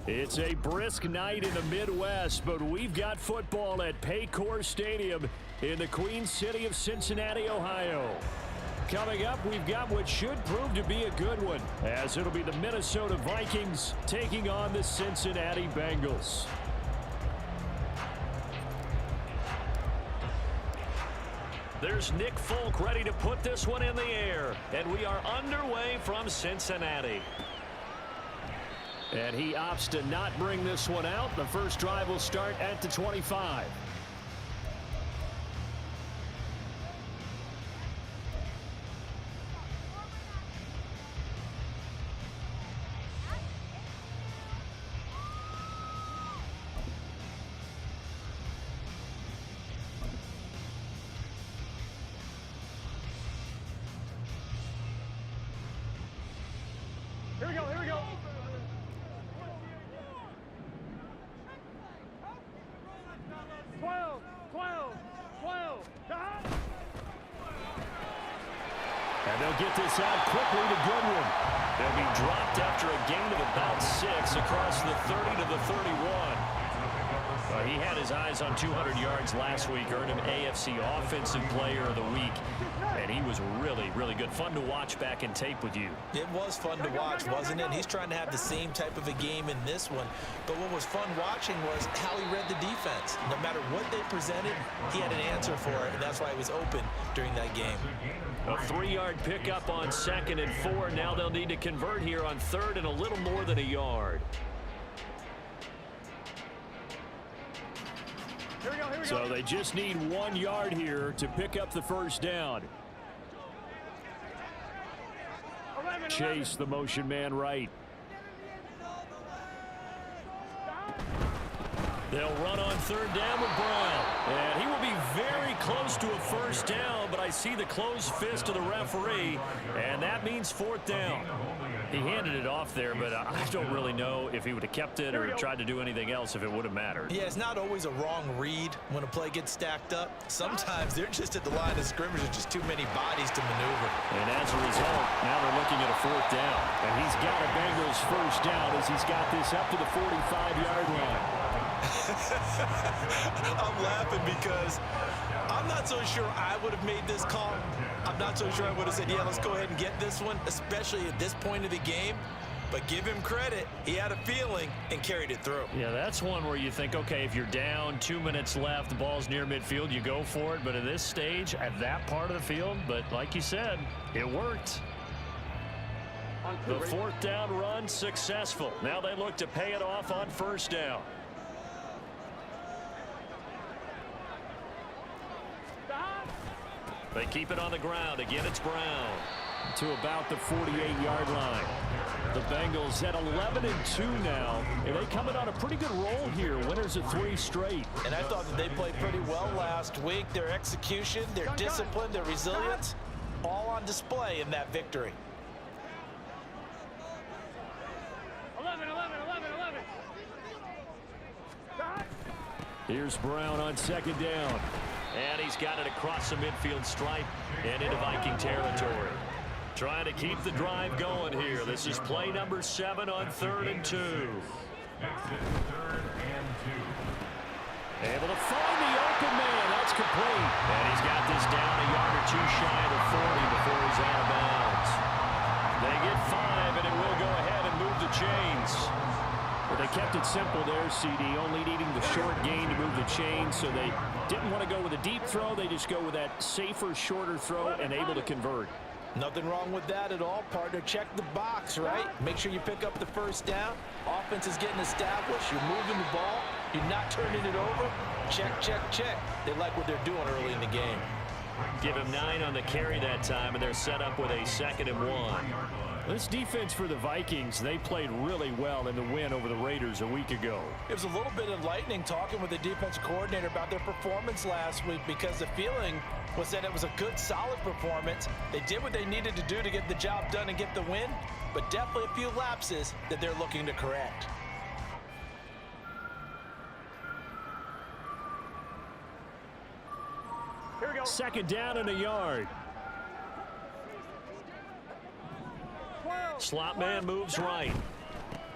It's a brisk night in the Midwest, but we've got football at Paycor Stadium in the Queen City of Cincinnati, Ohio. Coming up, we've got what should prove to be a good one, as it'll be the Minnesota Vikings taking on the Cincinnati Bengals. There's Nick Folk ready to put this one in the air, and we are underway from Cincinnati. And he opts to not bring this one out. The first drive will start at the 25. Here we go, here we go. And they'll get this out quickly to Goodwin. They'll be dropped after a gain of about 6 across the 30 to the 31. He had his eyes on 200 yards last week, earned him AFC Offensive Player of the Week, and he was really, really good. Fun to watch back in tape with you. It was fun to watch, wasn't it? He's trying to have the same type of a game in this one, but what was fun watching was how he read the defense. No matter what they presented, he had an answer for it, and that's why he was open during that game. A 3-yard pickup on 2nd and 4. Now they'll need to convert here on 3rd and a little more than a yard. So they just need 1 yard here to pick up the first down. Chase the motion man right. They'll run on 3rd down with Brown. And he will be very close to a first down, but I see the closed fist of the referee, and that means 4th down. He handed it off there, but I don't really know if he would have kept it or tried to do anything else if it would have mattered. Yeah, it's not always a wrong read when a play gets stacked up. Sometimes they're just at the line of scrimmage with just too many bodies to maneuver. And as a result, now they're looking at a 4th down. And he's got a Bengals first down as he's got this up to the 45-yard line. I'm laughing because I'm not so sure I would have made this call. I'm not so sure I would have said, yeah, let's go ahead and get this one, especially at this point of the game. But give him credit. He had a feeling and carried it through. Yeah, that's one where you think, okay, if you're down, 2 minutes left, the ball's near midfield, you go for it. But at this stage, at that part of the field, but like you said, it worked. The 4th down run successful. Now they look to pay it off on 1st down. They keep it on the ground. Again, it's Brown. To about the 48-yard line. The Bengals at 11-2 now, and they coming on a pretty good roll here. Winners of 3 straight. And I thought that they played pretty well last week. Their execution, their discipline, their resilience, all on display in that victory. 11. Here's Brown on 2nd down. And he's got it across the midfield stripe and into Viking territory. Trying to keep the drive going here. This is play number 7 on 3rd and 2. Able to find the open man. That's complete. And he's got this down a yard or 2 shy of the 40 before he's out of bounds. They get 5, and it will go ahead and move the chains. But they kept it simple there, CD, only needing the short gain to move the chains, so they didn't want to go with a deep throw. They just go with that safer, shorter throw and able to convert. Nothing wrong with that at all, partner. Check the box, right? Make sure you pick up the first down. Offense is getting established. You're moving the ball. You're not turning it over. Check, check, check. They like what they're doing early in the game. Give him 9 on the carry that time, and they're set up with a 2nd and 1. This defense for the Vikings, they played really well in the win over the Raiders a week ago. It was a little bit enlightening talking with the defensive coordinator about their performance last week, because the feeling was that it was a good, solid performance. They did what they needed to do to get the job done and get the win, but definitely a few lapses that they're looking to correct. Here we go. 2nd down and a yard. Slot man moves right.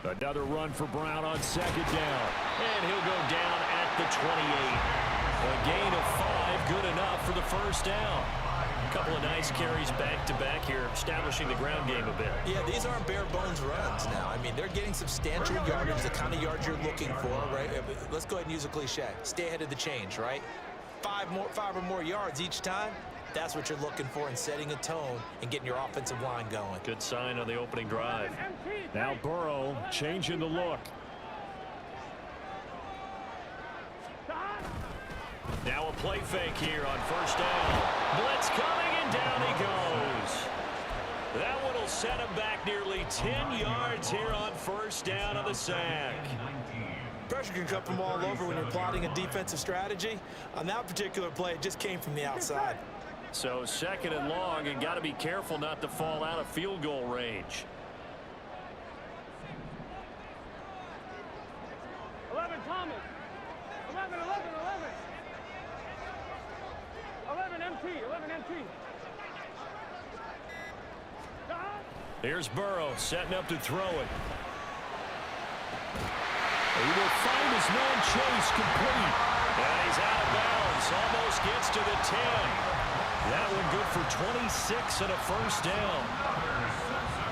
Another run for Brown on second down. And he'll go down at the 28. A gain of 5, good enough for the first down. A couple of nice carries back-to-back here, establishing the ground game a bit. Yeah, these aren't bare-bones runs now. I mean, they're getting substantial yardage, the kind of yards you're looking for, right? Let's go ahead and use a cliche. Stay ahead of the change, right? 5 or more yards each time. That's what you're looking for in setting a tone and getting your offensive line going. Good sign on the opening drive. Now Burrow changing the look. Now a play fake here on first down. Blitz coming, and down he goes. That one will set him back nearly 10 yards here on first down on the sack. Pressure can come from all over when you're plotting a defensive strategy. On that particular play, it just came from the outside. So second and long, and got to be careful not to fall out of field goal range. 11, Thomas. 11, 11, 11. 11 MT, 11 MT. Here's Burrow setting up to throw it. He will find his man Chase complete. And he's out of bounds. Almost gets to the 10. That one good for 26 and a first down.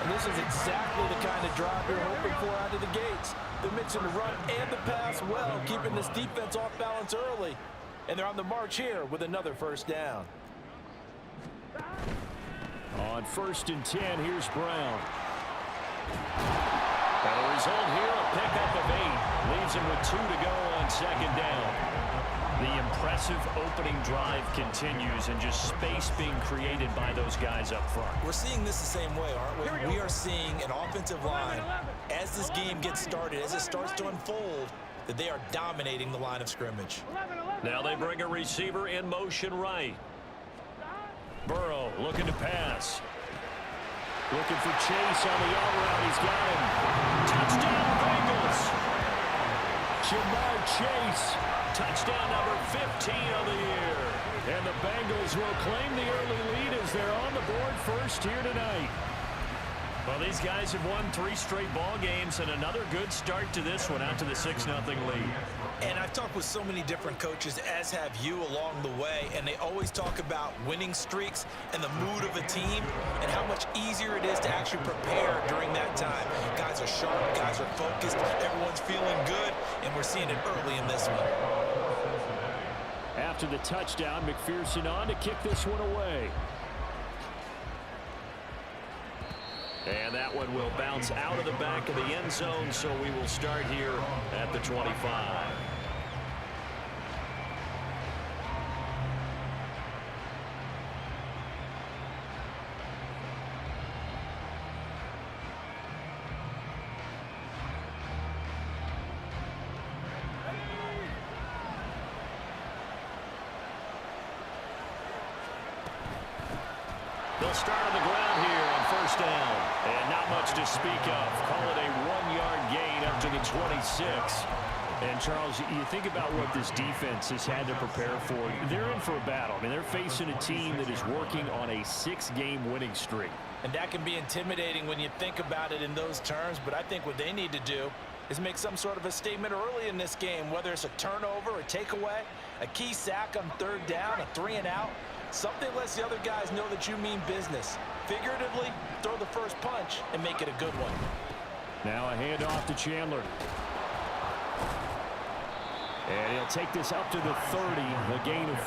And this is exactly the kind of drive you're hoping for out of the gates. They're mixing the run and the pass well, keeping this defense off balance early. And they're on the march here with another first down. On first and 10, here's Brown. And the result here, a pickup of 8. Leaves him with 2 to go on second down. The impressive opening drive continues, and just space being created by those guys up front. We're seeing this the same way, aren't we? We are seeing an offensive line, as this game gets started, as it starts to unfold, that they are dominating the line of scrimmage. Now they bring a receiver in motion right. Burrow looking to pass. Looking for Chase on the out route. He's got him. Touchdown, Bengals. Jamar Chase. Touchdown number 15 of the year. And the Bengals will claim the early lead as they're on the board first here tonight. Well, these guys have won 3 straight ball games, and another good start to this one, out to the 6-0 lead. And I've talked with so many different coaches, as have you along the way, and they always talk about winning streaks and the mood of a team and how much easier it is to actually prepare during that time. Guys are sharp, guys are focused, everyone's feeling good, and we're seeing it early in this one. After the touchdown, McPherson on to kick this one away. And that one will bounce out of the back of the end zone, so we will start here at the 25. They'll start on the ground here on first down. And not much to speak of. Call it a 1-yard gain up to the 26. And, Charles, you think about what this defense has had to prepare for. They're in for a battle. I mean, they're facing a team that is working on a 6-game winning streak. And that can be intimidating when you think about it in those terms, but I think what they need to do is make some sort of a statement early in this game, whether it's a turnover, a takeaway, a key sack on third down, a 3-and-out. Something lets the other guys know that you mean business. Figuratively, throw the first punch and make it a good one. Now a handoff to Chandler. And he'll take this up to the 30, a gain of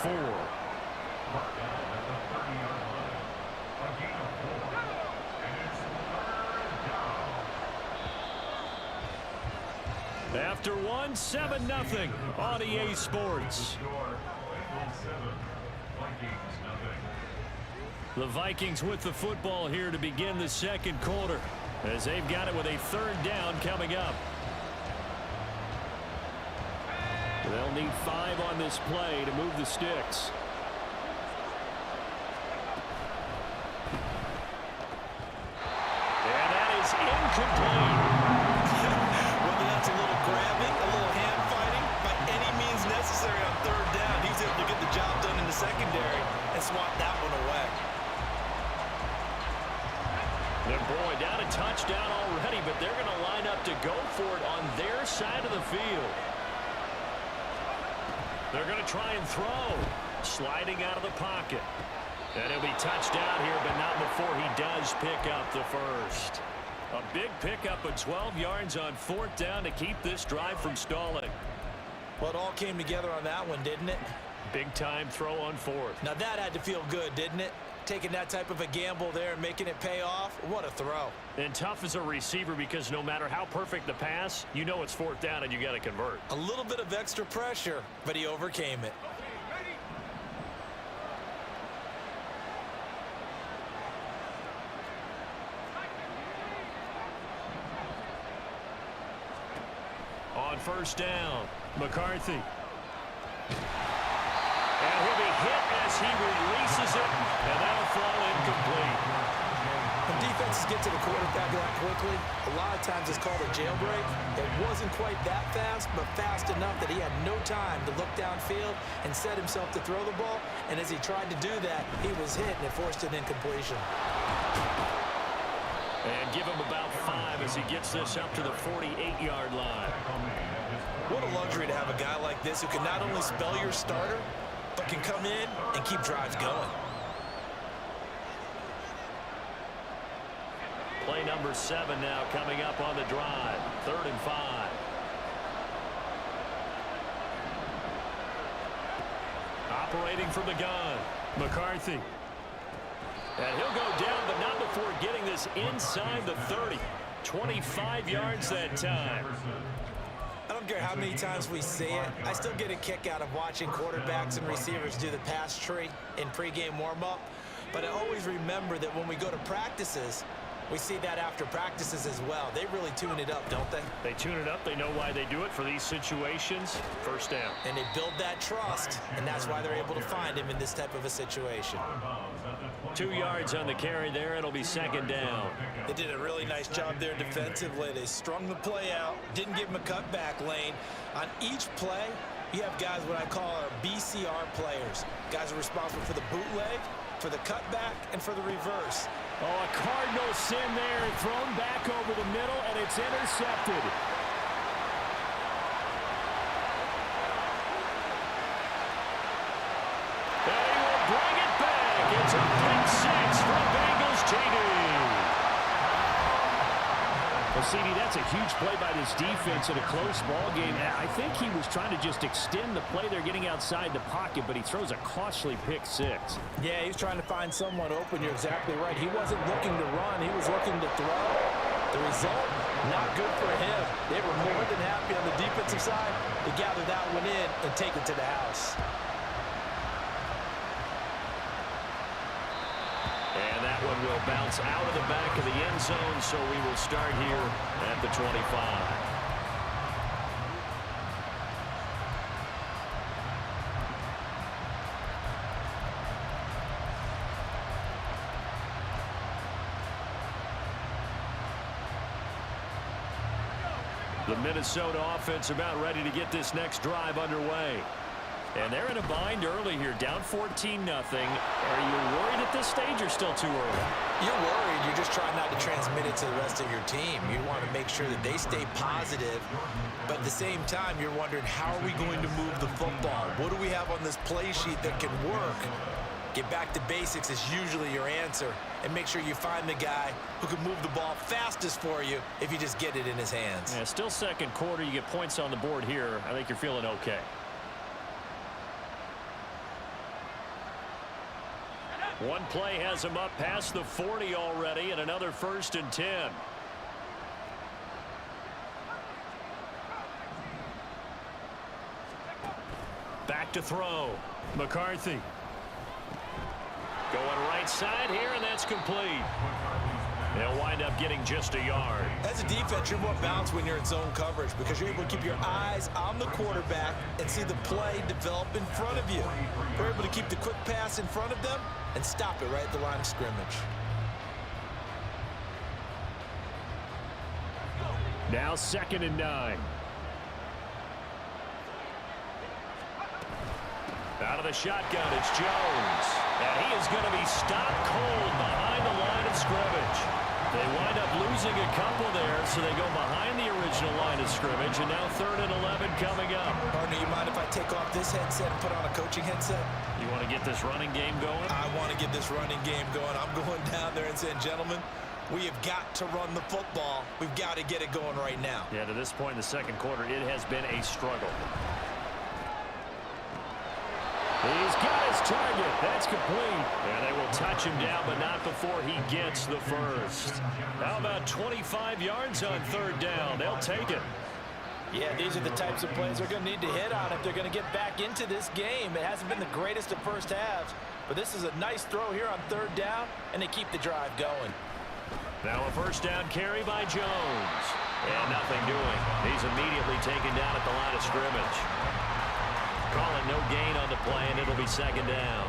4. After one, 7-0 on EA Sports. The Vikings with the football here to begin the second quarter, as they've got it with a third down coming up. They'll need 5 on this play to move the sticks. And that is incomplete. Whether that's a little grabbing, a little hand fighting, by any means necessary on third down, he was able to get the job done in the secondary and swat that one away. And boy, down a touchdown already, but they're going to line up to go for it on their side of the field. They're going to try and throw. Sliding out of the pocket. And he'll be touched down here, but not before he does pick up the first. A big pickup of 12 yards on 4th down to keep this drive from stalling. Well, it all came together on that one, didn't it? Big time throw on 4th. Now that had to feel good, didn't it? Taking that type of a gamble there and making it pay off. What a throw. And tough as a receiver because no matter how perfect the pass, you know it's 4th down and you got to convert. A little bit of extra pressure, but he overcame it. On 1st down, McCarthy. And he'll be hit as he releases it, and that'll fall incomplete. When defenses get to the quarterback that quickly, a lot of times it's called a jailbreak. It wasn't quite that fast, but fast enough that he had no time to look downfield and set himself to throw the ball. And as he tried to do that, he was hit, and it forced an incompletion. And give him about 5 as he gets this up to the 48-yard line. What a luxury to have a guy like this who can not only spell your starter, but can come in and keep drives going. Play number 7 now coming up on the drive. 3rd and 5. Operating from the gun, McCarthy. And he'll go down, but not before getting this inside the 30. 25 yards that time. I don't care how many times we see it. I still get a kick out of watching quarterbacks and receivers do the pass tree in pregame warm-up. But I always remember that when we go to practices, we see that after practices as well. They really tune it up, don't they? They tune it up. They know why they do it for these situations. 1st down. And they build that trust, and that's why they're able to find him in this type of a situation. 2 yards on the carry there. It'll be 2nd down. They did a really nice job there defensively. They strung the play out, didn't give him a cutback lane. On each play, you have guys what I call our BCR players. Guys are responsible for the bootleg, for the cutback, and for the reverse. Oh, a Cardinal sin there, thrown back over the middle, and it's intercepted. And he will bring it back. It's a pick 6 for Bengals TD. Well, CD, that's a huge play by this defense in a close ball game. I think he was trying to just extend the play. They're getting outside the pocket, but he throws a costly pick 6. Yeah, he's trying to find someone open. You're exactly right. He wasn't looking to run. He was looking to throw. The result, not good for him. They were more than happy on the defensive side to gather that one in and take it to the house. And that one will bounce out of the back of the end zone, so we will start here at the 25. The Minnesota offense about ready to get this next drive underway. And they're in a bind early here, down 14-0. Are you worried at this stage or still too early? You're worried. You're just trying not to transmit it to the rest of your team. You want to make sure that they stay positive. But at the same time, you're wondering, how are we going to move the football? What do we have on this play sheet that can work? Get back to basics is usually your answer. And make sure you find the guy who can move the ball fastest for you if you just get it in his hands. Yeah, still 2nd quarter. You get points on the board here. I think you're feeling okay. One play has him up past the 40 already, and another 1st and 10. Back to throw. McCarthy. Going right side here, and that's complete. They'll wind up getting just a yard. As a defense, you're more balanced when you're in zone coverage because you're able to keep your eyes on the quarterback and see the play develop in front of you. We're able to keep the quick pass in front of them and stop it right at the line of scrimmage. Now 2nd and 9. Out of the shotgun, it's Jones. And he is going to be stopped cold behind the line of scrimmage. They wind up losing a couple there, so they go behind the original line of scrimmage, and now 3rd and 11 coming up. Partner, you mind if I take off this headset and put on a coaching headset? You want to get this running game going? I want to get this running game going. I'm going down there and saying, gentlemen, we have got to run the football. We've got to get it going right now. Yeah, to this point in the second quarter, it has been a struggle. He's got his target. That's complete. And they will touch him down, but not before he gets the first. How about 25 yards on 3rd down? They'll take it. Yeah, these are the types of plays they're going to need to hit on if they're going to get back into this game. It hasn't been the greatest of first halves, but this is a nice throw here on 3rd down, and they keep the drive going. Now a 1st down carry by Jones. And nothing doing. He's immediately taken down at the line of scrimmage. Call it no gain on the play, and it'll be 2nd down.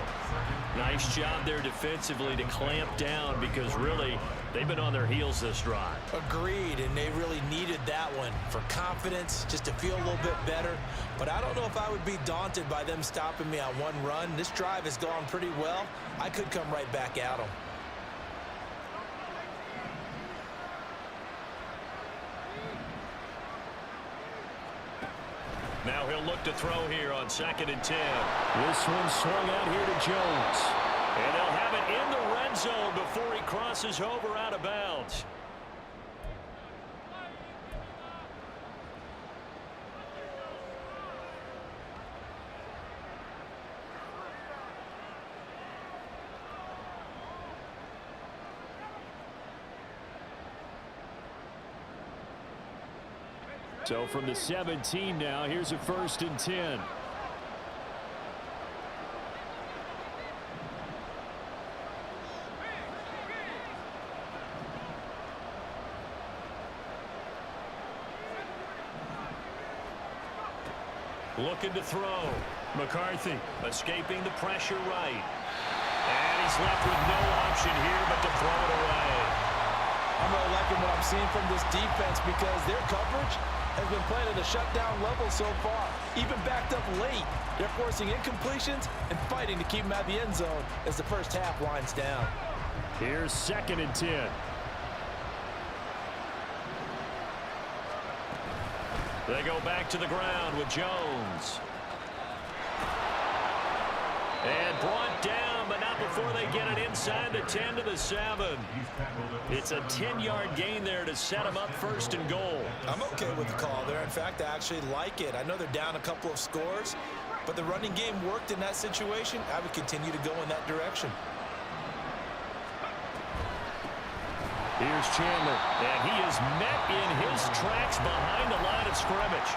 Nice job there defensively to clamp down because really they've been on their heels this drive. Agreed, and they really needed that one for confidence, just to feel a little bit better. But I don't know if I would be daunted by them stopping me on one run. This drive has gone pretty well. I could come right back at them. Now he'll look to throw here on 2nd and 10. This one swung out here to Jones. And they'll have it in the red zone before he crosses over out of bounds. So from the 17 now, here's a 1st and 10. Looking to throw. McCarthy escaping the pressure right. And he's left with no option here but to throw it away. I'm really liking what I'm seeing from this defense because their coverage has been playing at a shutdown level so far. Even backed up late, they're forcing incompletions and fighting to keep them at the end zone as the first half winds down. Here's 2nd and 10. They go back to the ground with Jones. And brought down, but not before they get it inside the 10 to the 7. It's a 10-yard gain there to set them up 1st and goal. I'm okay with the call there. In fact, I actually like it. I know they're down a couple of scores, but the running game worked in that situation. I would continue to go in that direction. Here's Chandler, and he is met in his tracks behind the line of scrimmage.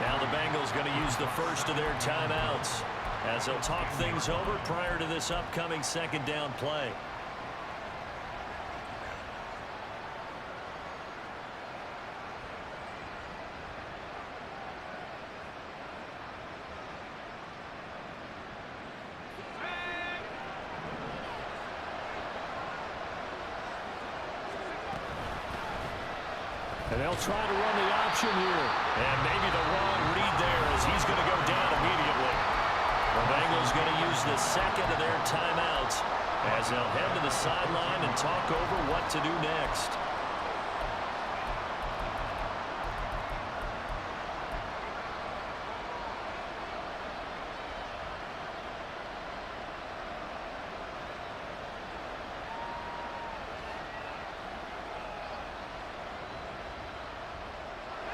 Now the Bengals going to use the first of their timeouts as they'll talk things over prior to this upcoming 2nd down play. And they'll try to run the option here. And maybe the wrong read there as he's going to go down immediately. The Bengals going to use the 2nd of their timeouts as they'll head to the sideline and talk over what to do next.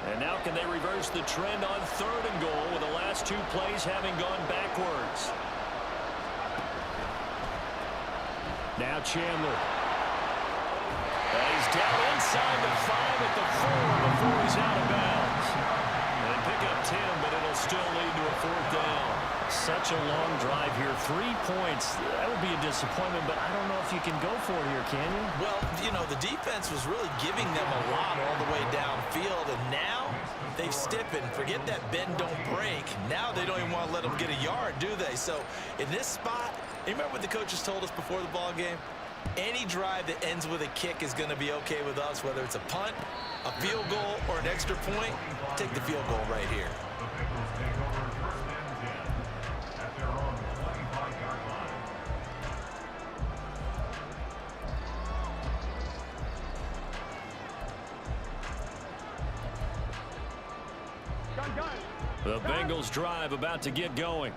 And now can they reverse the trend on 3rd and goal with the last 2 plays having gone backwards? Now Chandler. And he's down inside the 5 at the 4 before he's out of bounds. And they pick up 10, but it'll still lead to a 4th down. Such a long drive here. 3 points. That would be a disappointment, but I don't know if you can go for it here, can you? Well, you know, the defense was really giving them a lot all the way downfield, and now they've stiffened. Forget that bend, don't break. Now they don't even want to let them get a yard, do they? So in this spot, you remember what the coaches told us before the ball game? Any drive that ends with a kick is going to be okay with us, whether it's a punt, a field goal, or an extra point. Take the field goal right here. The Bengals drive about to get going.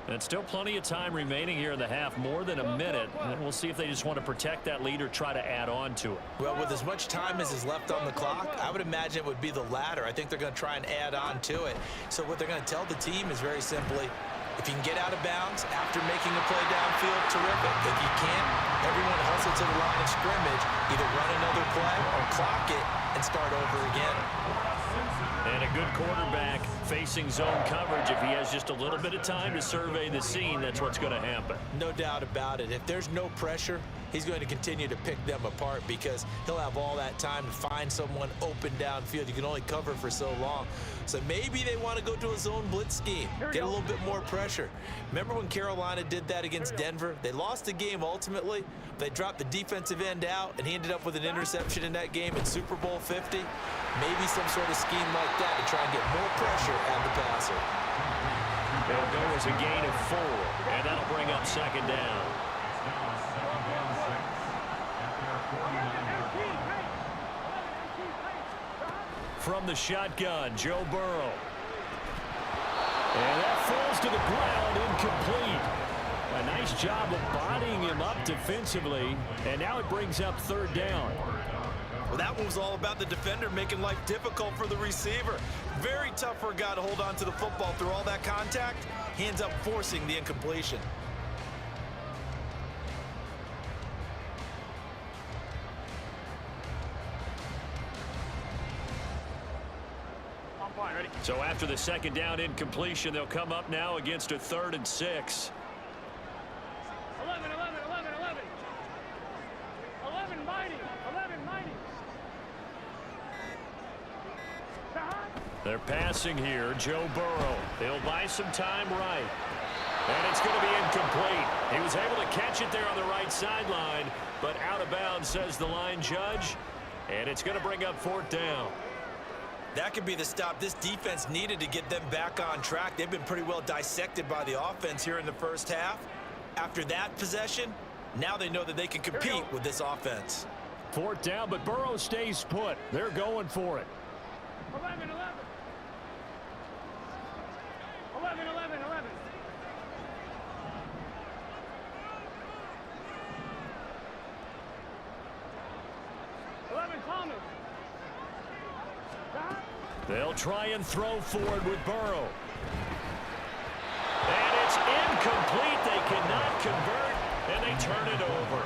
And still plenty of time remaining here in the half, more than a minute. And we'll see if they just want to protect that lead or try to add on to it. Well, with as much time as is left on the clock, I would imagine it would be the latter. I think they're going to try and add on to it. So what they're going to tell the team is very simply, if you can get out of bounds after making a play downfield, terrific. If you can't, everyone hustle to the line of scrimmage, either run another play or clock it and start over again. And a good quarterback facing zone coverage. If he has just a little bit of time to survey the scene, that's what's going to happen. No doubt about it. If there's no pressure, he's going to continue to pick them apart because he'll have all that time to find someone open downfield. You can only cover for so long. So maybe they want to go to a zone blitz scheme, get a little bit more pressure. Remember when Carolina did that against Denver? They lost the game ultimately. They dropped the defensive end out, and he ended up with an interception in that game in Super Bowl 50. Maybe some sort of scheme like that to try and get more pressure at the passer. It'll go as a gain of 4, and that'll bring up second down. From the shotgun, Joe Burrow. And that falls to the ground, incomplete. A nice job of bodying him up defensively, and now it brings up third down. Well, that one was all about the defender making life difficult for the receiver. Very tough for a guy to hold on to the football through all that contact. He ends up forcing the incompletion. I'm fine, ready? So after the second down incompletion, they'll come up now against a 3rd and 6. 11, 11, 11, 11. 11 mighty, 11 mighty. They're passing here, Joe Burrow. He'll buy some time right. And it's going to be incomplete. He was able to catch it there on the right sideline, but out of bounds, says the line judge. And it's going to bring up 4th down. That could be the stop this defense needed to get them back on track. They've been pretty well dissected by the offense here in the first half. After that possession, now they know that they can compete with this offense. 4th down, but Burrow stays put. They're going for it. 11, 11. 11, 11, 11. Thomas. They'll try and throw forward with Burrow. And it's incomplete. They cannot convert, and they turn it over.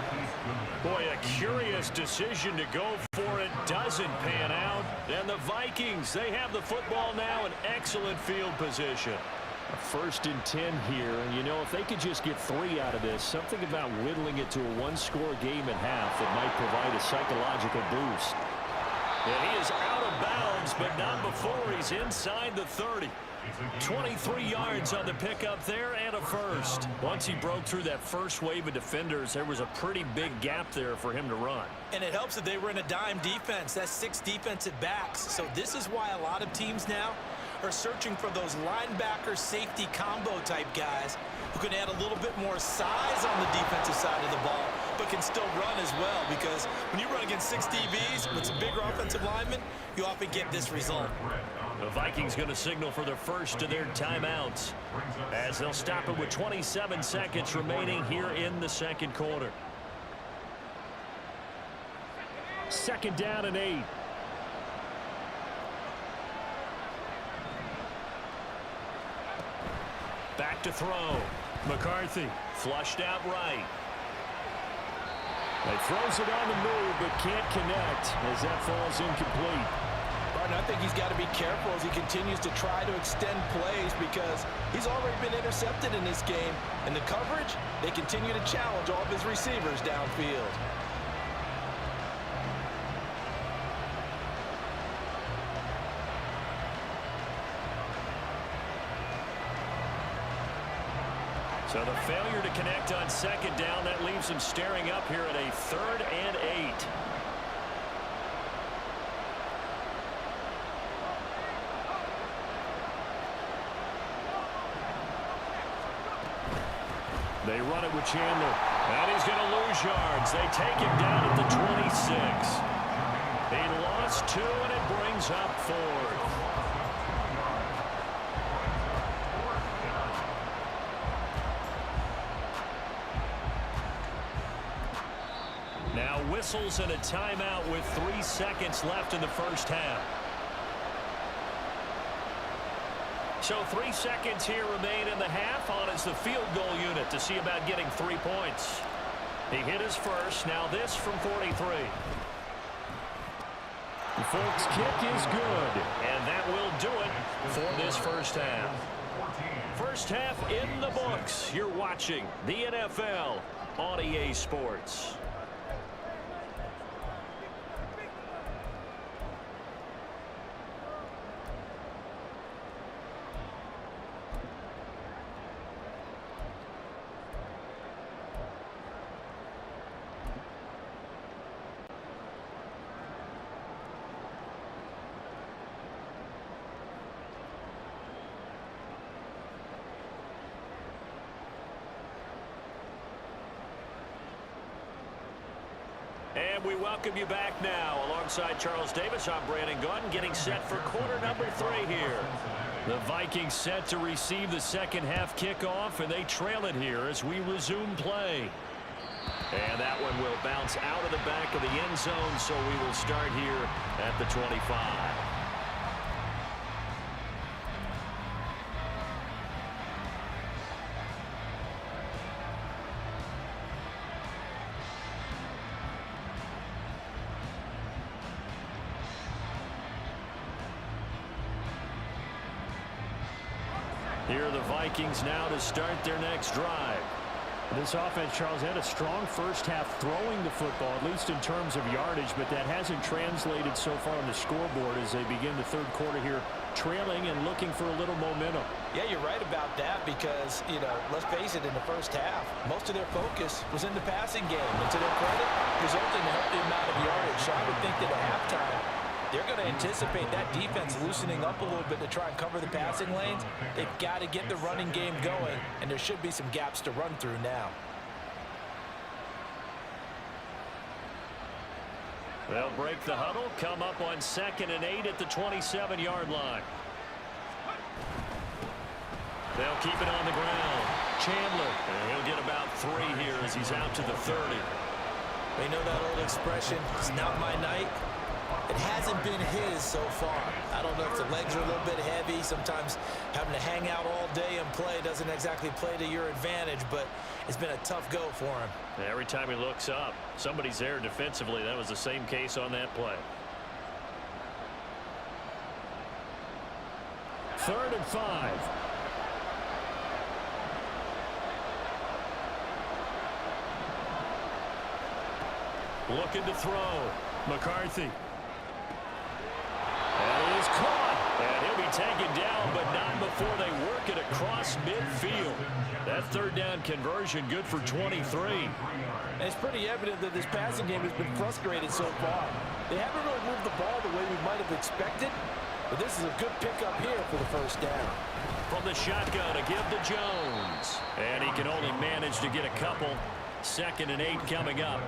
Boy, a curious decision to go for it. Doesn't pan out. And the Vikings, they have the football now in excellent field position. A 1st and 10 here. And, you know, if they could just get 3 out of this, something about whittling it to a 1-score game at half that might provide a psychological boost. And he is out of bounds, but not before he's inside the 30. 23 yards on the pickup there and a 1st. Once he broke through that first wave of defenders, there was a pretty big gap there for him to run. And it helps that they were in a dime defense. That's 6 defensive backs. So this is why a lot of teams now are searching for those linebacker safety combo type guys who can add a little bit more size on the defensive side of the ball, but can still run as well, because when you run against 6 DBs with some bigger offensive linemen, you often get this result. The Vikings going to signal for their first of their timeouts as they'll stop it with 27 seconds remaining here in the second quarter. 2nd down and 8. Back to throw. McCarthy flushed out right. He throws it on the move, but can't connect as that falls incomplete. I think he's got to be careful as he continues to try to extend plays, because he's already been intercepted in this game. And the coverage, they continue to challenge all of his receivers downfield. So the failure to connect on 2nd down, that leaves him staring up here at a 3rd and 8. They run it with Chandler, and he's going to lose yards. They take him down at the 26. He lost 2, and it brings up 4th. whistles and a timeout with 3 seconds left in the first half. So 3 seconds here remain in the half. On is the field goal unit to see about getting 3 points. He hit his first. Now this from 43. The Folks kick is good. And that will do it for this first half. First half in the books. You're watching the NFL on EA Sports. And we welcome you back now. Alongside Charles Davis, I'm Brandon Gunn, getting set for quarter number 3 here. The Vikings set to receive the second half kickoff, and they trail it here as we resume play. And that one will bounce out of the back of the end zone, so we will start here at the 25. Here are the Vikings now to start their next drive. This offense, Charles, had a strong first half throwing the football, at least in terms of yardage, but that hasn't translated so far on the scoreboard as they begin the third quarter here, trailing and looking for a little momentum. Yeah, you're right about that because, let's face it, in the first half, most of their focus was in the passing game. And to their credit, resulting in a healthy amount of yardage. So I would think that at halftime, they're going to anticipate that defense loosening up a little bit to try and cover the passing lanes. They've got to get the running game going, and there should be some gaps to run through now. They'll break the huddle, come up on 2nd and 8 at the 27-yard line. They'll keep it on the ground. Chandler, and he'll get about 3 here as he's out to the 30. You know that old expression, it's not my night? It hasn't been his so far. I don't know if the legs are a little bit heavy. Sometimes having to hang out all day and play doesn't exactly play to your advantage, but it's been a tough go for him. Every time he looks up, somebody's there defensively. That was the same case on that play. 3rd and 5. Looking to throw. McCarthy. That is caught. And he'll be taken down, but not before they work it across midfield. That 3rd down conversion good for 23. And it's pretty evident that this passing game has been frustrated so far. They haven't really moved the ball the way we might have expected, but this is a good pickup here for the 1st down. From the shotgun to give to Jones. And he can only manage to get a couple. 2nd and 8 coming up.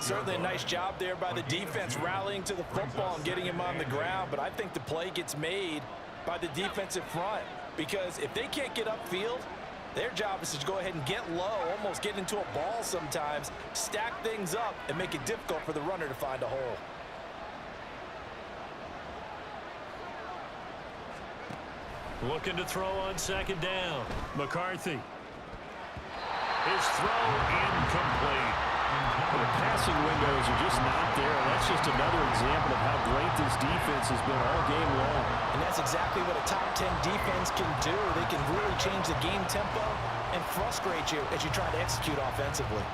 Certainly a nice job there by the defense rallying to the football and getting him on the ground, but I think the play gets made by the defensive front because if they can't get upfield, their job is to go ahead and get low, almost get into a ball sometimes, stack things up, and make it difficult for the runner to find a hole. Looking to throw on 2nd down. McCarthy. His throw incomplete. The passing windows are just not there. That's just another example of how great this defense has been all game long. And that's exactly what a top 10 defense can do. They can really change the game tempo and frustrate you as you try to execute offensively.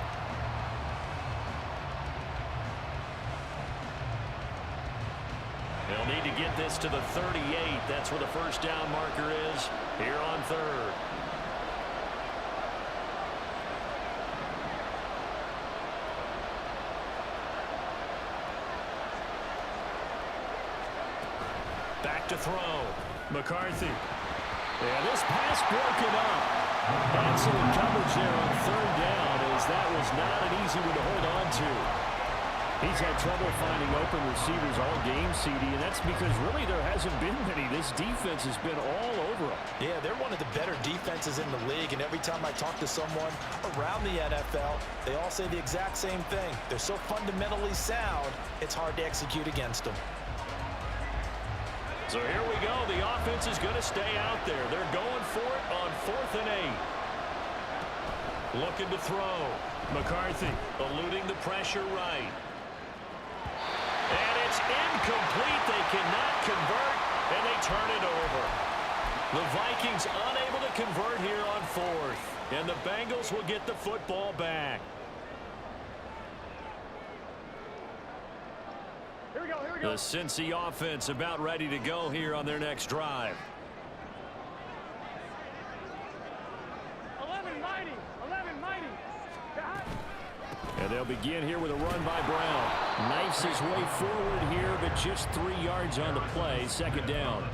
They'll need to get this to the 38. That's where the 1st down marker is here on 3rd. Back to throw. McCarthy. Yeah, this pass broken up. Excellent coverage there on 3rd down as that was not an easy one to hold on to. He's had trouble finding open receivers all game, CD, and that's because really there hasn't been many. This defense has been all over him. Yeah, they're one of the better defenses in the league, and every time I talk to someone around the NFL, they all say the exact same thing. They're so fundamentally sound, it's hard to execute against them. So here we go. The offense is going to stay out there. They're going for it on 4th and 8. Looking to throw. McCarthy eluding the pressure right. And it's incomplete. They cannot convert, and they turn it over. The Vikings unable to convert here on 4th, and the Bengals will get the football back. Here we go, here we go. The Cincy offense about ready to go here on their next drive. 11 mighty, 11 mighty. And they'll begin here with a run by Brown. Knifes his way forward here, but just 3 yards on the play. 2nd down.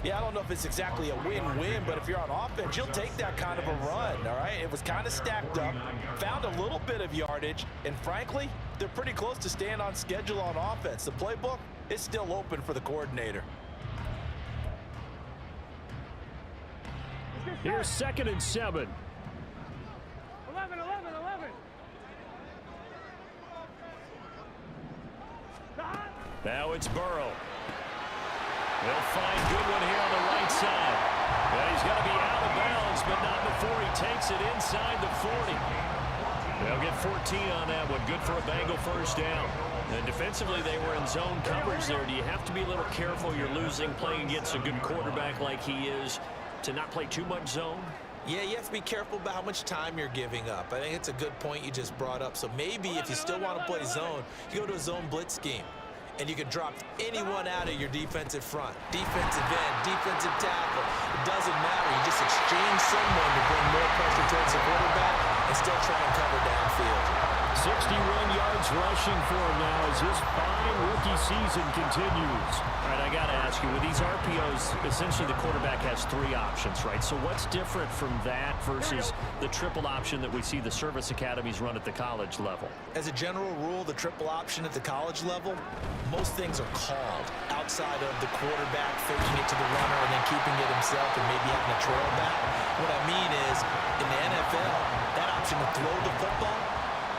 Yeah, I don't know if it's exactly a win-win, but if you're on offense, you'll take that kind of a run, all right? It was kind of stacked up, found a little bit of yardage, and frankly, they're pretty close to staying on schedule on offense. The playbook is still open for the coordinator. Here's 2nd and 7. 11, 11, 11. Now it's Burrow. They'll find Goodwin here on the right side. And he's going to be out of bounds, but not before he takes it inside the 40. They'll get 14 on that one. Good for a Bengal 1st down. And defensively, they were in zone coverage there. Do you have to be a little careful? You're losing, playing against a good quarterback like he is, to not play too much zone? Yeah, you have to be careful about how much time you're giving up. I think it's a good point you just brought up. So maybe if you still want to play zone, you go to a zone blitz scheme. And you can drop anyone out of your defensive front. Defensive end, defensive tackle. It doesn't matter. You just exchange someone to bring more pressure towards the quarterback and still try and cover downfield. 61 yards rushing for him now as his fine rookie season continues. All right, I got to ask you, with these RPOs, essentially the quarterback has 3 options, right? So what's different from that versus the triple option that we see the service academies run at the college level? As a general rule, the triple option at the college level, most things are called outside of the quarterback faking it to the runner and then keeping it himself and maybe having a trail back. What I mean is, in the NFL, that option to throw the football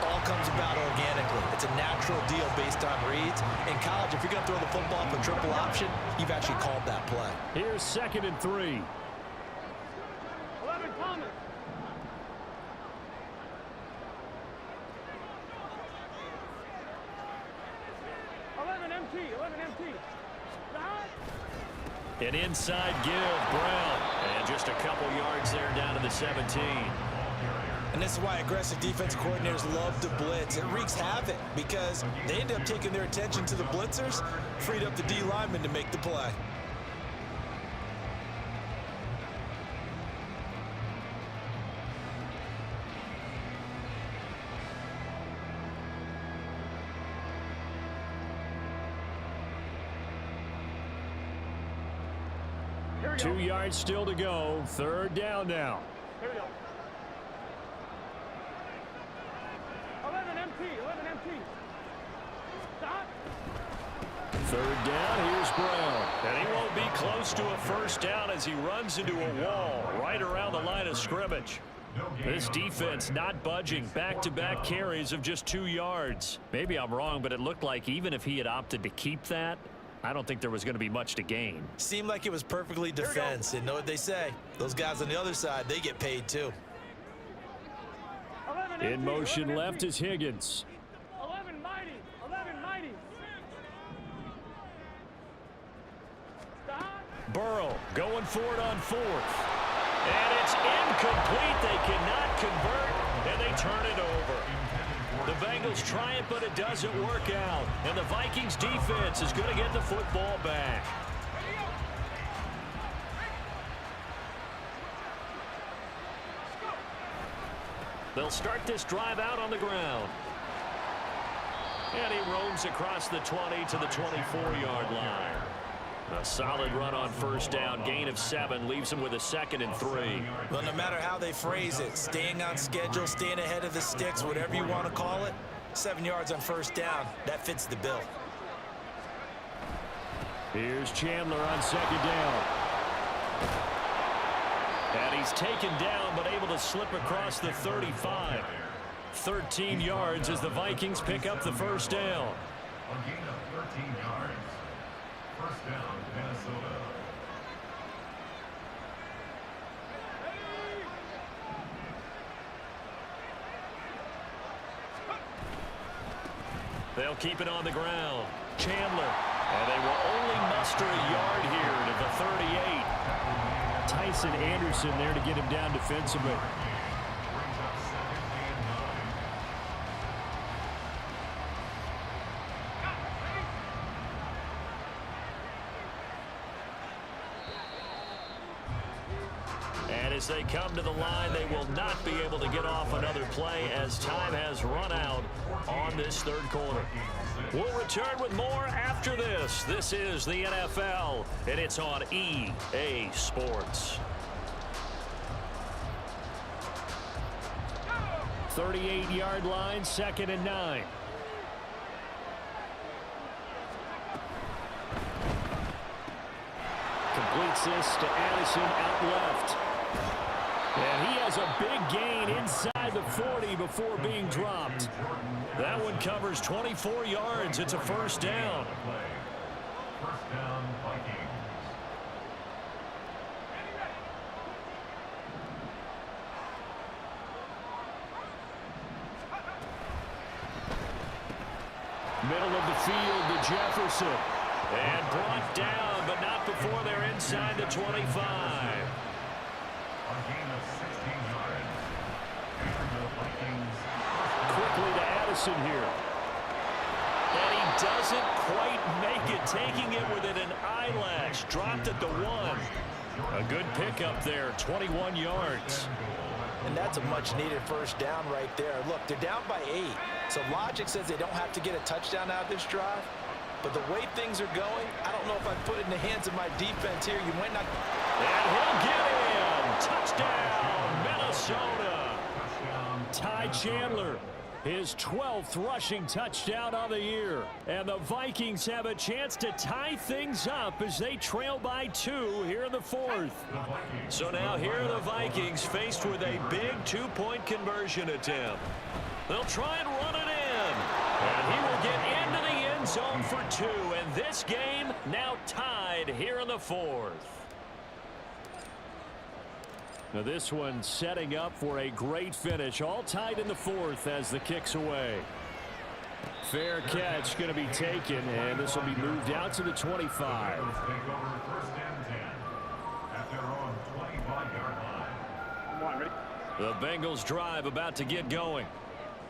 all comes about organically. It's a natural deal based on reads. In college, if you're going to throw the football for triple option, you've actually called that play. Here's 2nd and 3. 11 Thomas. 11 MT, 11 MT. An inside give, Brown. And just a couple yards there down to the 17. And this is why aggressive defense coordinators love to blitz. It wreaks havoc because they end up taking their attention to the blitzers, freed up the D lineman to make the play. Here we go. 2 yards still to go. 3rd down now. Here we go. 11 MT, 11 MT. Stop. 3rd down, here's Brown. And he won't be close to a 1st down as he runs into a wall right around the line of scrimmage. This defense not budging. Back-to-back carries of just 2 yards. Maybe I'm wrong, but it looked like even if he had opted to keep that, I don't think there was going to be much to gain. Seemed like it was perfectly defense. And know what they say? Those guys on the other side, they get paid too. 11 In MT, motion 11 left MT. is Higgins. 11 mighty, 11 mighty. Stop. Burrow going for it on 4th. And it's incomplete. They cannot convert, and they turn it over. The Bengals try it, but it doesn't work out. And the Vikings defense is going to get the football back. They'll start this drive out on the ground. And he roams across the 20 to the 24-yard line. A solid run on 1st down. Gain of 7 leaves him with a 2nd and 3. Well, no matter how they phrase it, staying on schedule, staying ahead of the sticks, whatever you want to call it, 7 yards on first down. That fits the bill. Here's Chandler on second down. And he's taken down but able to slip across the 35. 13 yards as the Vikings pick up the first down. A gain of 13 yards. First down, Minnesota. They'll keep it on the ground. Chandler. And they will only muster a yard here to the 38. Tyson Anderson there to get him down defensively. And as they come to the line, they will not be able to get off another play as time has run out on this third quarter. We'll return with more after this. This is the NFL, and it's on EA Sports. 38-yard line, 2nd and 9. Completes this to Addison out left. And he has a big gain inside the 40 before being dropped. That one covers 24 yards. It's a first down. First down, Vikings. Middle of the field to Jefferson. And brought down, but not before they're inside the 25. A gain of 16 yards. And the Vikings. Quickly to Addison here. And he doesn't quite make it, taking it within an eyelash. Dropped at the 1. A good pickup there, 21 yards. And that's a much-needed first down right there. Look, they're down by 8. So logic says they don't have to get a touchdown out of this drive. But the way things are going, I don't know if I put it in the hands of my defense here. You might not. And he'll get in. Touchdown, Minnesota. Ty Chandler, his 12th rushing touchdown of the year. And the Vikings have a chance to tie things up as they trail by 2 here in the 4th. So now here are the Vikings faced with a big 2-point conversion attempt. They'll try and run it in. And he will get into the end zone for 2. And this game now tied here in the 4th. Now this one setting up for a great finish. All tied in the 4th as the kick's away. Fair catch going to be taken, and this will be moved out to the 25. Take over first and 10 at their own 25-yard line. Come on, ready? The Bengals drive about to get going.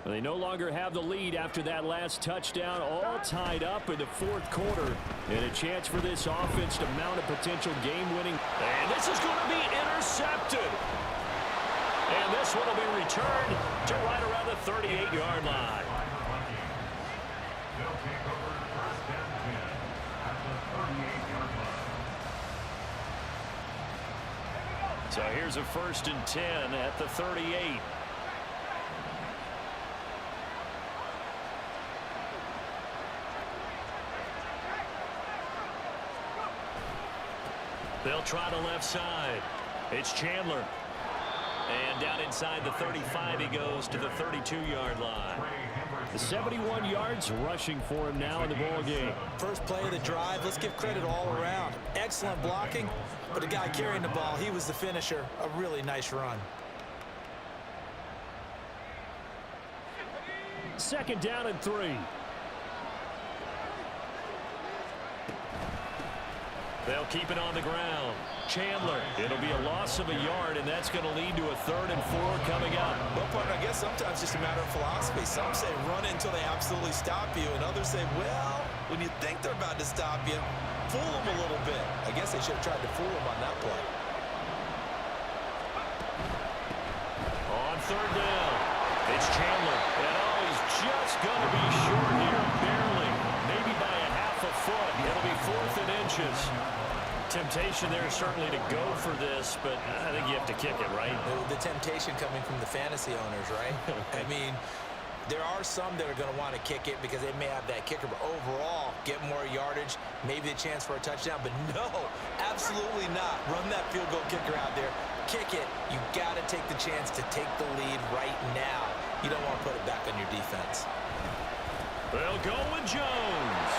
They no longer have the lead after that last touchdown, all tied up in the 4th quarter. And a chance for this offense to mount a potential game-winning. And this is going to be intercepted. And this one will be returned to right around the 38-yard line. They'll take over first and 10 at the 38-yard line. So here's a 1st and 10 at the 38. They'll try the left side. It's Chandler. And down inside the 35 he goes to the 32-yard line. The 71 yards rushing for him now in the ball game. First play of the drive, let's give credit all around. Excellent blocking, but the guy carrying the ball, he was the finisher. A really nice run. 2nd down and 3. They'll keep it on the ground. Chandler, it'll be a loss of a yard, and that's going to lead to a 3rd and 4 coming up. Well, partner, I guess sometimes it's just a matter of philosophy. Some say run it until they absolutely stop you, and others say, well, when you think they're about to stop you, fool them a little bit. I guess they should have tried to fool them on that play. On 3rd down, it's Chandler. And he's just going to be short here, barely. Maybe by a half a foot. It'll be 4th and inches. Temptation there certainly to go for this, but I think you have to kick it, right? The temptation coming from the fantasy owners, right? I mean, There are some that are going to want to kick it because they may have that kicker, but overall, get more yardage, maybe a chance for a touchdown. But no, absolutely not. Run that field goal kicker out there. Kick it. You got to take the chance to take the lead right now. You don't want to put it back on your defense. They'll go with Jones.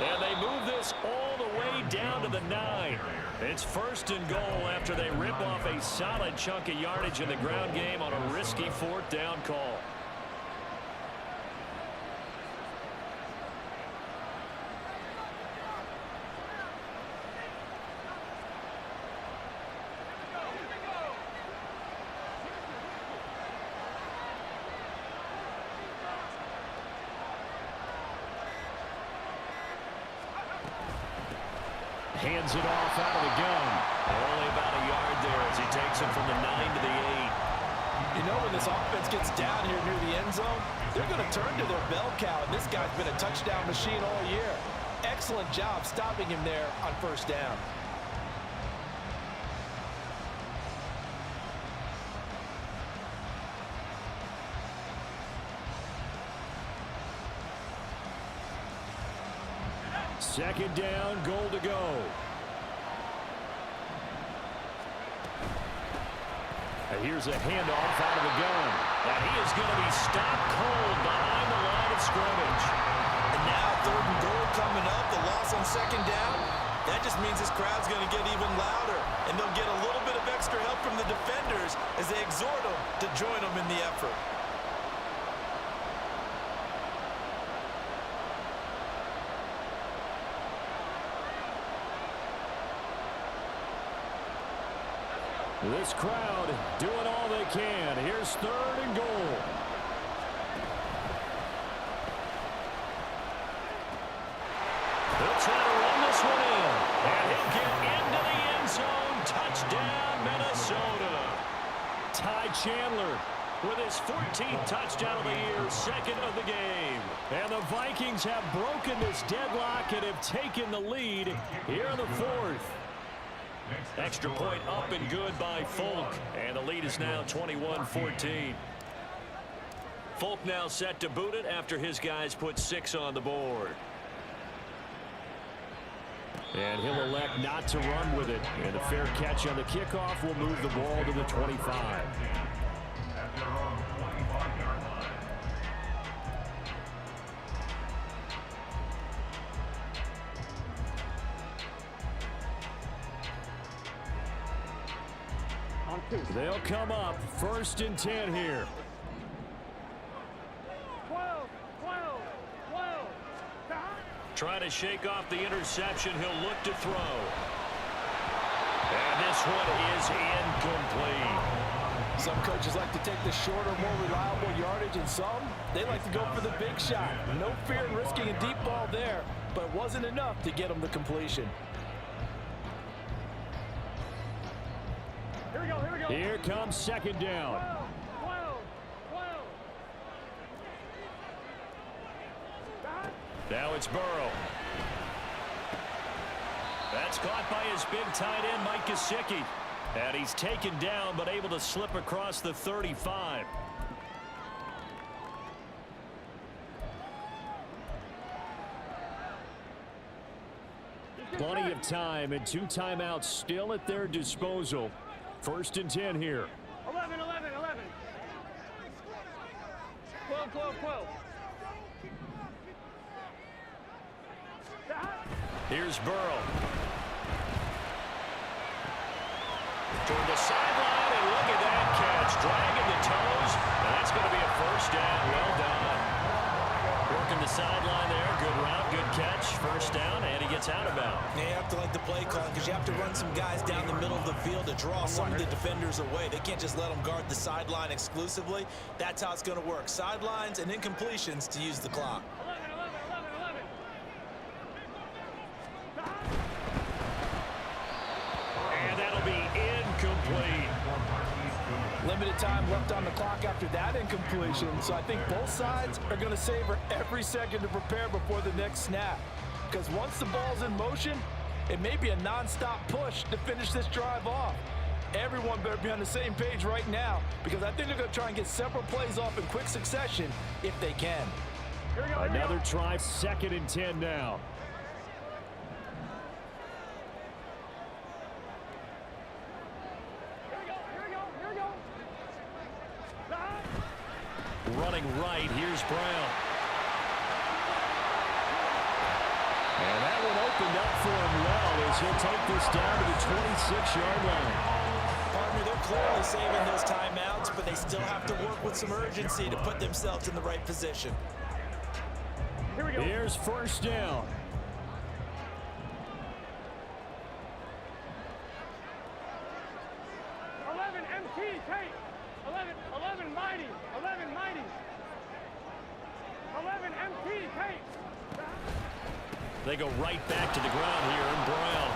And they move this all the way down to the 9. It's first and goal after they rip off a solid chunk of yardage in the ground game on a risky 4th down call. Hands it off out of the gun. Only about a yard there as he takes it from the 9 to the 8. You know, when this offense gets down here near the end zone, they're going to turn to their bell cow, and this guy's been a touchdown machine all year. Excellent job stopping him there on 1st down. Second down, goal to go. And here's a handoff out of the gun. And he is going to be stopped cold behind the line of scrimmage. And now 3rd and goal coming up. The loss on 2nd down. That just means this crowd's going to get even louder. And they'll get a little bit of extra help from the defenders as they exhort them to join them in the effort. This crowd doing all they can. Here's 3rd and goal. They'll try to run this one in. And he'll get into the end zone. Touchdown, Minnesota. Ty Chandler with his 14th touchdown of the year, 2nd of the game. And the Vikings have broken this deadlock and have taken the lead here in the 4th. Extra point up and good by Folk. And the lead is now 21-14. Folk now set to boot it after his guys put 6 on the board. And he'll elect not to run with it. And a fair catch on the kickoff will move the ball to the 25. At their own 25-yard line. They'll come up 1st and 10 here. 12, 12, 12. Trying to shake off the interception. He'll look to throw. And this one is incomplete. Some coaches like to take the shorter, more reliable yardage, and some, they like to go for the big shot. No fear in risking a deep ball there, but it wasn't enough to get them the completion. Here we go, here we go. Here comes 2nd down. 12, 12. Now it's Burrow. That's caught by his big tight end, Mike Gesicki. And he's taken down, but able to slip across the 35. Plenty of time and 2 timeouts still at their disposal. 1st and 10 here. 11, 11, 11. 12, 12, 12. Here's Burrow. Toward the sideline, and look at that catch. Dragging the toes, and that's going to be a 1st down. Well done. Working the sideline there. Good route, good catch. 1st down, and he gets out of bounds. You have to like the play call because you have to run some guys down the middle of the field to draw some of the defenders away. They can't just let them guard the sideline exclusively. That's how it's going to work. Sidelines and incompletions to use the clock. 11, 11, 11, 11. And that'll be incomplete. Limited time left on the clock after that incompletion, so I think both sides are going to savor every second to prepare before the next snap. Because once the ball's in motion, it may be a non-stop push to finish this drive off. Everyone better be on the same page right now because I think they're going to try and get several plays off in quick succession if they can. Here we go. Another try, 2nd and 10 now. Running right, here's Brown. And that one opened up for him well as he'll take this down to the 26-yard line. Partner, they're clearly saving those timeouts, but they still have to work with some urgency to put themselves in the right position. Here we go. Here's 1st down. Mighty. 11 MT, Kate. They go right back to the ground here, and Brown.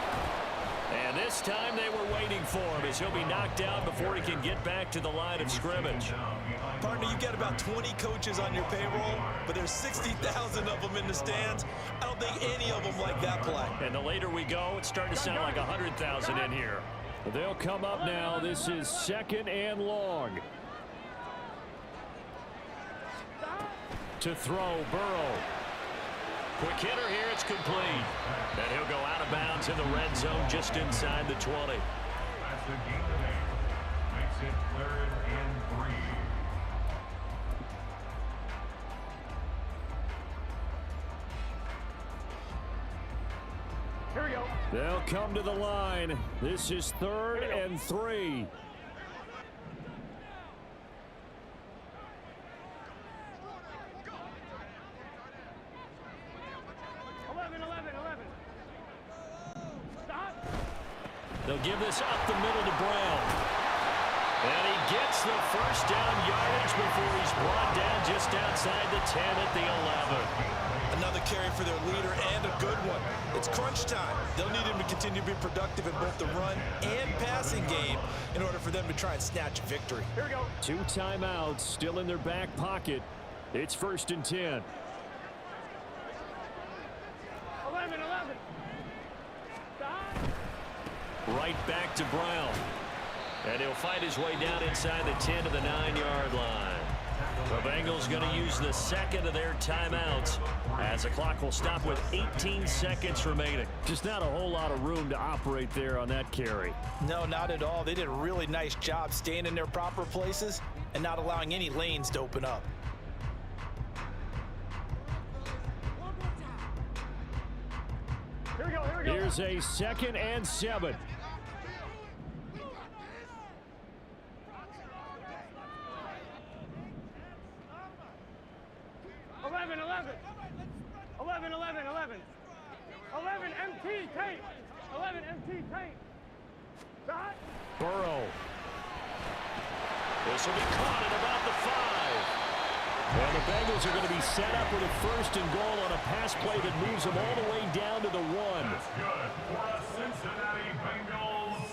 And this time they were waiting for him as he'll be knocked down before he can get back to the line of scrimmage. Partner, you get about 20 coaches on your payroll, but there's 60,000 of them in the stands. I don't think any of them like that play. And the later we go, it's starting to sound like 100,000 in here. They'll come up now. This is 2nd and long. To throw, Burrow. Quick hitter here, it's complete. And he'll go out of bounds in the red zone just inside the 20. That's the game today. Makes it 3rd and 3. Here we go. They'll come to the line. This is 3rd and 3. 11. Stop. They'll give this up the middle to Brown. And he gets the 1st down yardage before he's brought down just outside the 10 at the 11. Another carry for their leader and a good one. It's crunch time. They'll need him to continue to be productive in both the run and passing game in order for them to try and snatch a victory. Here we go. 2 timeouts still in their back pocket. It's 1st and 10. 11. Stop. Right back to Brown. And he'll fight his way down inside the 10 to the 9-yard line. The Bengals going to use the 2nd of their timeouts as the clock will stop with 18 seconds remaining. Just not a whole lot of room to operate there on that carry. No, not at all. They did a really nice job staying in their proper places and not allowing any lanes to open up. Here we go. Here's a 2nd and 7. 11 MT tape. 11 MT tape. Stop. Burrow. This will be caught at about the 5. Well, the Bengals are going to be set up with a 1st and goal on a pass play that moves them all the way down to the 1. That's good for the Cincinnati Bengals.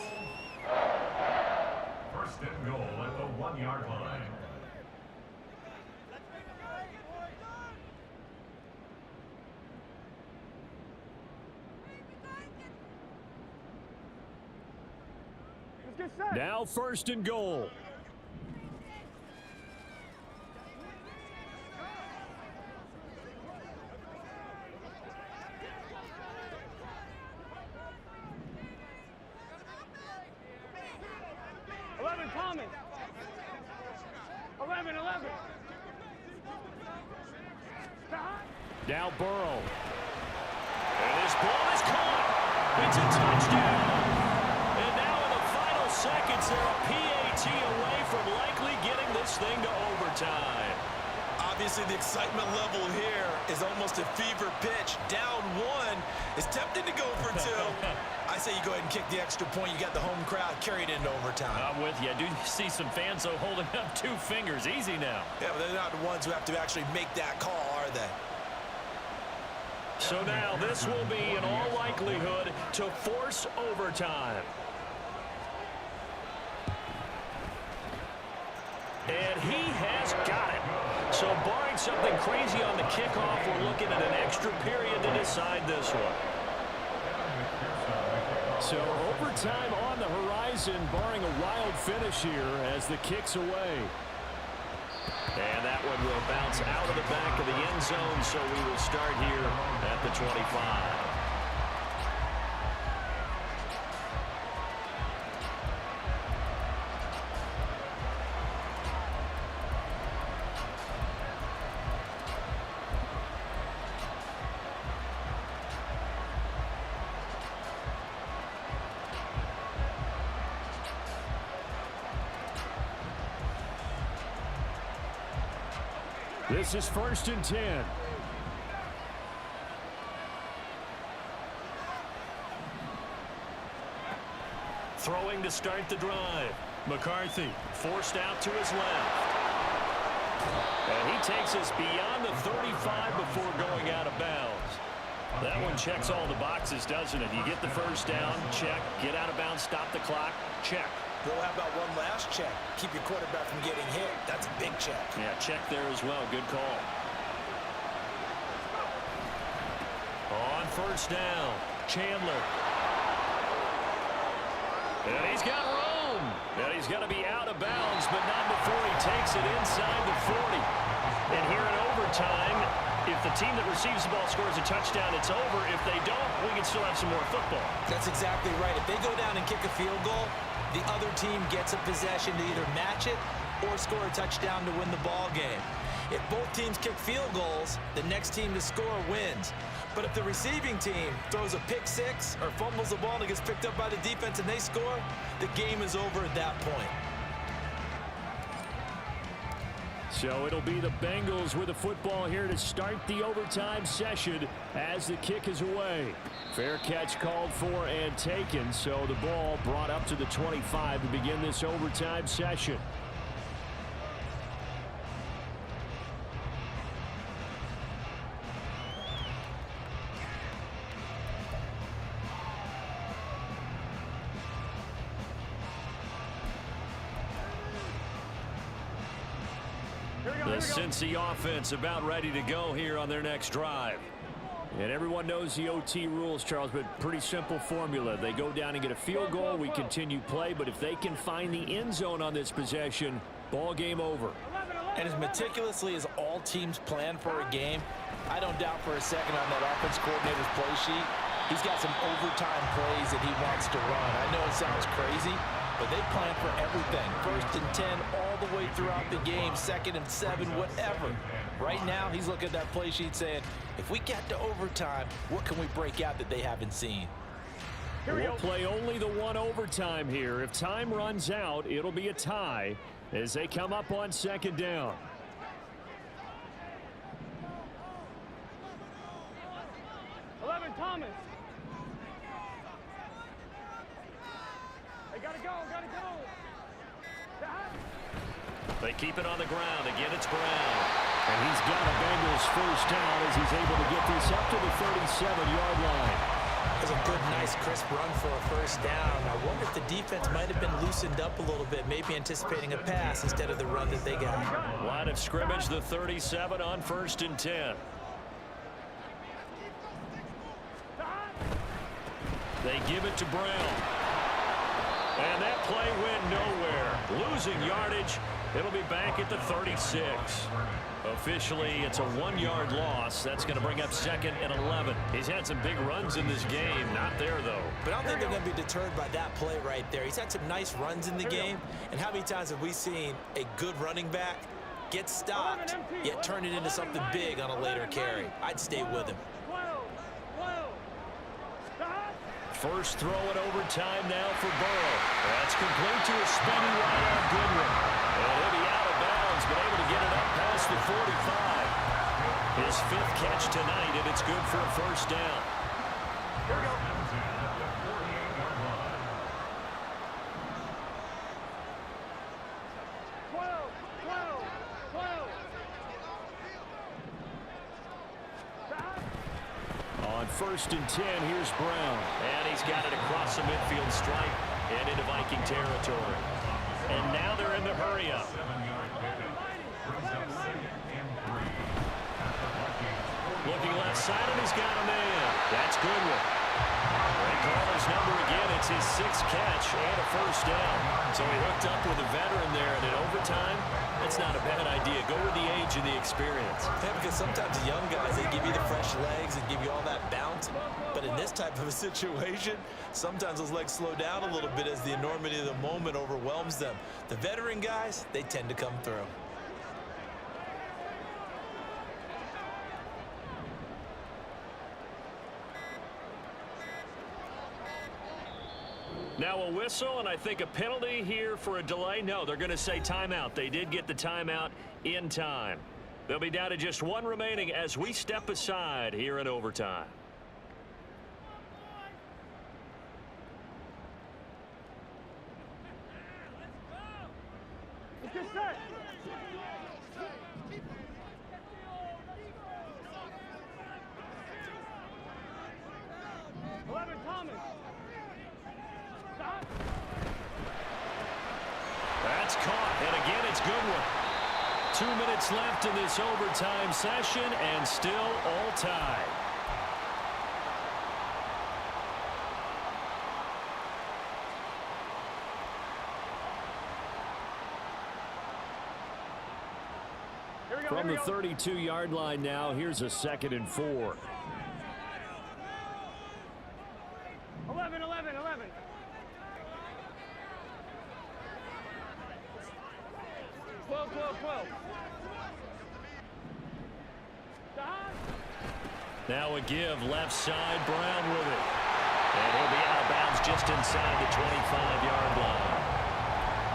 1st and goal at the 1-yard line. Now 1st and goal. Thomas. 11. Stop. Now Burrow. And this ball is caught. It's a touchdown. And now in the final seconds, they're a PAT away from likely getting this thing to overtime. Obviously, the excitement level here is almost a fever pitch. Down 1 is tempted to go for 2. I say you go ahead and kick the extra point. You got the home crowd carried into overtime. I'm with you. I do see some fans, though, holding up 2 fingers. Easy now. Yeah, but they're not the ones who have to actually make that call, are they? So now this will be, in all likelihood, to force overtime. And he has got it. So barring something crazy on the kickoff, we're looking at an extra period to decide this one. So overtime on the horizon, barring a wild finish here as the kick's away. And that one will bounce out of the back of the end zone, so we will start here at the 25. This is 1st and 10. Throwing to start the drive. McCarthy forced out to his left. And he takes us beyond the 35 before going out of bounds. That one checks all the boxes, doesn't it? You get the first down, check. Get out of bounds, stop the clock, check. Well, how about one last check? Keep your quarterback from getting hit. That's a big check. Yeah, check there as well. Good call. On first down, Chandler. And he's got room. And he's going to be out of bounds, but not before he takes it inside the 40. And here in overtime, if the team that receives the ball scores a touchdown, it's over. If they don't, we can still have some more football. That's exactly right. If they go down and kick a field goal, the other team gets a possession to either match it or score a touchdown to win the ball game. If both teams kick field goals, the next team to score wins. But if the receiving team throws a pick six or fumbles the ball and it gets picked up by the defense and they score, the game is over at that point. So it'll be the Bengals with the football here to start the overtime session as the kick is away. Fair catch called for and taken, so the ball brought up to the 25 to begin this overtime session. The Cincy offense about ready to go here on their next drive. And everyone knows the OT rules, Charles, but pretty simple formula. They go down and get a field goal, we continue play, but if they can find the end zone on this possession, ball game over. And as meticulously as all teams plan for a game, I don't doubt for a second on that offense coordinator's play sheet, he's got some overtime plays that he wants to run. I know it sounds crazy, but they plan for everything. 1st and 10 all the way throughout the game, 2nd and 7, whatever. Right now, he's looking at that play sheet saying, if we get to overtime, what can we break out that they haven't seen? We'll play only the one overtime here. If time runs out, it'll be a tie as they come up on 2nd down. Thomas. They gotta go, gotta go. They keep it on the ground. Again, it's Brown. And he's got a Bengals first down as he's able to get this up to the 37-yard line. That's a good, nice, crisp run for a first down. I wonder if the defense might have been loosened up a little bit, maybe anticipating a pass instead of the run that they got. Line of scrimmage, the 37 on 1st and 10. They give it to Brown. And that play went nowhere. Losing yardage. It'll be back at the 36. Officially, it's a 1-yard loss. That's going to bring up 2nd and 11. He's had some big runs in this game. Not there, though. But I don't think they're going to be deterred by that play right there. He's had some nice runs in the game. And how many times have we seen a good running back get stopped, yet turn it into something big on a later carry? I'd stay with him. First throw in overtime now for Burrow. That's complete to a spinning right on Goodwin. And he'll be out of bounds, but able to get it up past the 45. His 5th catch tonight, and it's good for a first down. Here we go. On 1st and 10, here's Brown. And he's got it across the midfield stripe and into Viking territory. And now they're in the hurry-up. Looking left side, and he's got a man. That's Goodwin. They call his number again. It's his 6th catch and a first down. So he hooked up with a veteran there, and in overtime, that's not a bad idea. Go with the age and the experience. Yeah, because sometimes the young guys, they give you the fresh legs and give you all that bounce. But in this type of a situation, sometimes those legs slow down a little bit as the enormity of the moment overwhelms them. The veteran guys, they tend to come through. Now a whistle, and I think a penalty here for a delay. No, they're going to say timeout. They did get the timeout in time. They'll be down to just one remaining as we step aside here in overtime. Let's get set. Thomas. Stop. That's caught, and again it's Goodwin. 2 minutes left in this overtime session, and still all tied. From the 32-yard line now, here's a 2nd and 4. 11, 11, 11. Twelve. Now a give left side, Brown with it. And he'll be out of bounds just inside the 25-yard line.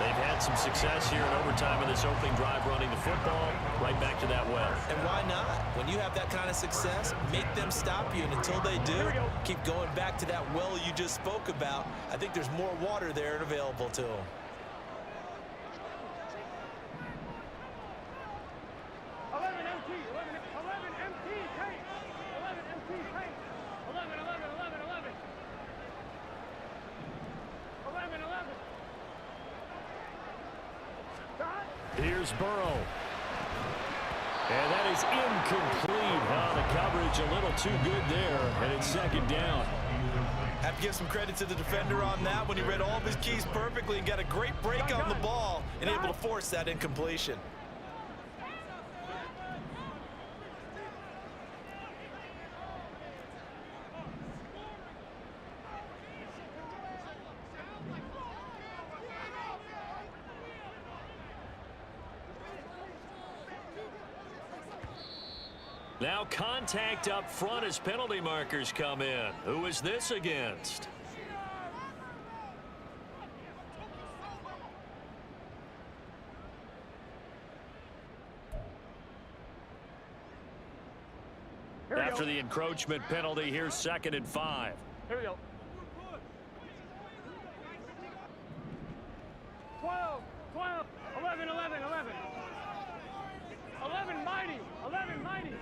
They've had some success here in overtime in this opening drive running the football right back to that well. And why not? When you have that kind of success, make them stop you. And until they do, keep going back to that well you just spoke about. I think there's more water there and available to them. 11 MT, 11 MT, tank. 11 MT, tank. 11. 11. Here's Burrow. And that is incomplete. The coverage a little too good there, and it's 2nd down. Have to give some credit to the defender on that when he read all of his keys perfectly and got a great break on the ball and able to force that incompletion. Now contact up front as penalty markers come in. Who is this against? After the encroachment penalty, here's 2nd and 5. Here we go. 12, 11, 11. 11 mighty, 11 mighty.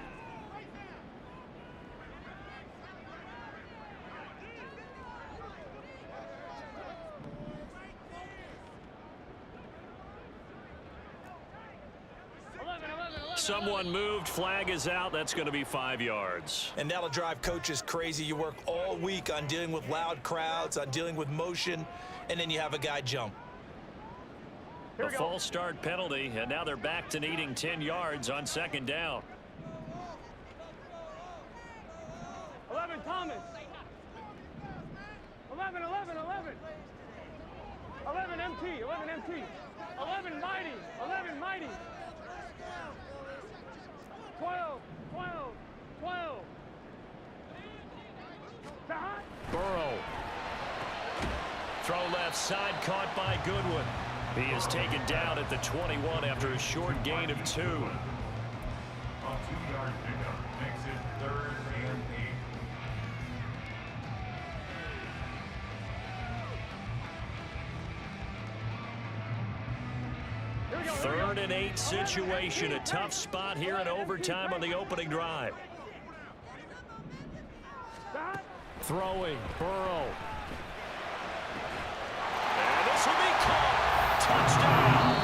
Someone moved, flag is out. That's going to be 5 yards. And that'll drive coaches crazy. You work all week on dealing with loud crowds, on dealing with motion, and then you have a guy jump. A false start penalty, and now they're back to needing 10 yards on 2nd down. 11 Thomas. 11. 11 MT, 11 mighty, 11 mighty. 12. Burrow. Throw left side, caught by Goodwin. He is taken down at the 21 after a short gain of 2. A 2-yard pickup makes it 3rd and 8. 3rd and 8 situation. A tough spot here in overtime on the opening drive. Throwing, Burrow. And this will be caught. Touchdown.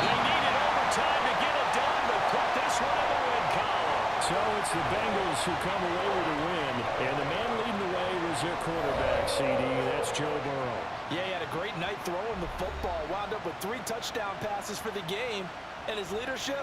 They needed overtime to get it done, but put this one in the win column. So it's the Bengals who come away with a win, and the man leading the way was their quarterback, CD. That's Joe Burrow. Yeah, he had a great night throwing the football. Wound up with 3 touchdown passes for the game, and his leadership